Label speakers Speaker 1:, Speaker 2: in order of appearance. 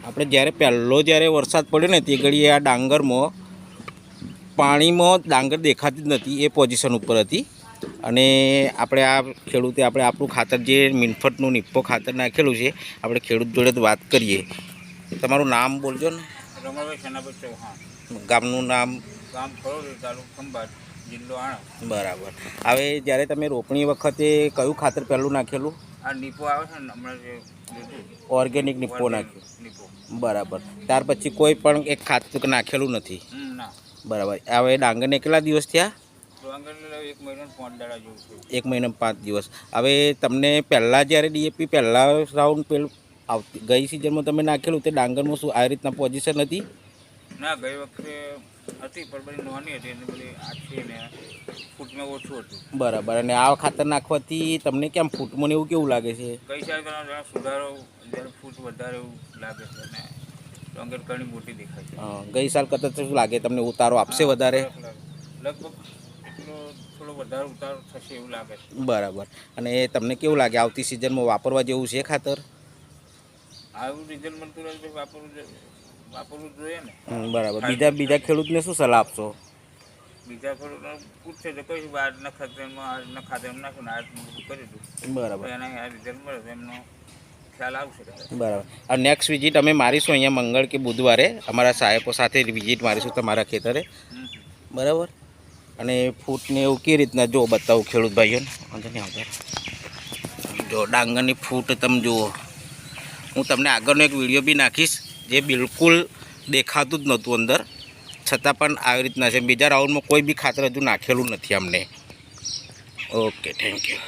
Speaker 1: આપણે જ્યારે વરસાદ પડ્યો ને તે ઘડીએ આ ડાંગરમાં પાણીમાં ડાંગર દેખાતી જ નથી, એ પોઝિશન ઉપર હતી. અને આપણે આ ખેડૂતે આપણું ખાતર જે મીનફટનું નિપ્પો ખાતર નાખેલું છે, આપણે ખેડૂત જોડે વાત કરીએ. તમારું નામ બોલજો ને.
Speaker 2: રમણભાઈ શનાભાઈ ચૌહાણ.
Speaker 1: ગામનું નામ?
Speaker 2: ગામ ખરોડી, તાલુકો ખંભાત, જિલ્લો આણંદ.
Speaker 1: બરાબર. હવે જ્યારે તમે રોપણી વખતે કયું ખાતર પહેલું નાખેલું?
Speaker 2: આ નિપો આવે છે ને હમણાં જે
Speaker 1: ઓર્ગેનિક નિપ્પો નાખ્યું.
Speaker 2: નિપો.
Speaker 1: બરાબર. ત્યાર પછી કોઈ પણ એક ખાતર નાખેલું નથી?
Speaker 2: ના.
Speaker 1: બરાબર. હવે ડાંગરને કેટલા દિવસ થયા?
Speaker 2: ડાંગરને 1 મહિનો 5 દાડા જેવું છે.
Speaker 1: 1 મહિનો 5 દિવસ. હવે તમને પહેલાં જ્યારે ડીએપી પહેલાં રાઉન્ડ પેલું ગઈ સિઝનમાં તમે નાખેલું તે ડાંગરમાં શું આ રીતના પોઝિશન હતી?
Speaker 2: ના, ગઈ વખતે હતી પણ બધી નાની હતી અને બધી આછી ને ફૂટમાં ઓછું હતું.
Speaker 1: બરાબર. અને આ ખાતર નાખવાથી તમને કેમ ફૂટમાં એવું કેવું લાગે છે?
Speaker 2: ગઈ સાલ કરતાં સુધારો, જ્યારે ફૂટ વધારે એવું લાગે છે અને ડાંગર ઘણી મોટી દેખાય છે.
Speaker 1: ગઈ સાલ કરતાં શું લાગે તમને? ઉતારો આપશે વધારે?
Speaker 2: લગભગ થોડો વધારે ઉતારો થશે એવું લાગે છે.
Speaker 1: બરાબર. અને તમને કેવું લાગે આવતી સિઝનમાં વાપરવા જેવું છે ખાતર?
Speaker 2: આવું રિઝલ્ટ મળતું રહે વાપરવું જોઈએ ને.
Speaker 1: બરાબર. બીજા ખેડૂતને શું સલાહ આપશો?
Speaker 2: બીજા ખેડૂતો પૂછશે તો કઈ વાત ન ખાતર નાખું ને આ કરી દઉં.
Speaker 1: બરાબર.
Speaker 2: એના આ રિઝલ્ટ મળે તો એમનો ખ્યાલ આવશે.
Speaker 1: બરાબર. આ નેક્સ્ટ વિઝિટ અમે મારીશું અહીંયા મંગળ કે બુધવારે, અમારા સાહેબો સાથે વિઝિટ મારીશું તમારા ખેતરે. બરાબર. અને ફૂટને એવું કેવી રીતના જો બતાવું ખેડૂત ભાઈઓને. વાંધો નહીં આવતા. જો ડાંગરની ફૂટ તમે જુઓ. હું તમને આગળનો એક વિડીયો બી નાખીશ જે બિલકુલ દેખાતું જ નહોતું અંદર, છતાં પણ આવી રીતના છે. બીજા રાઉન્ડમાં કોઈ બી ખાતર હજુ નાખેલું નથી અમને. Okay, thank you.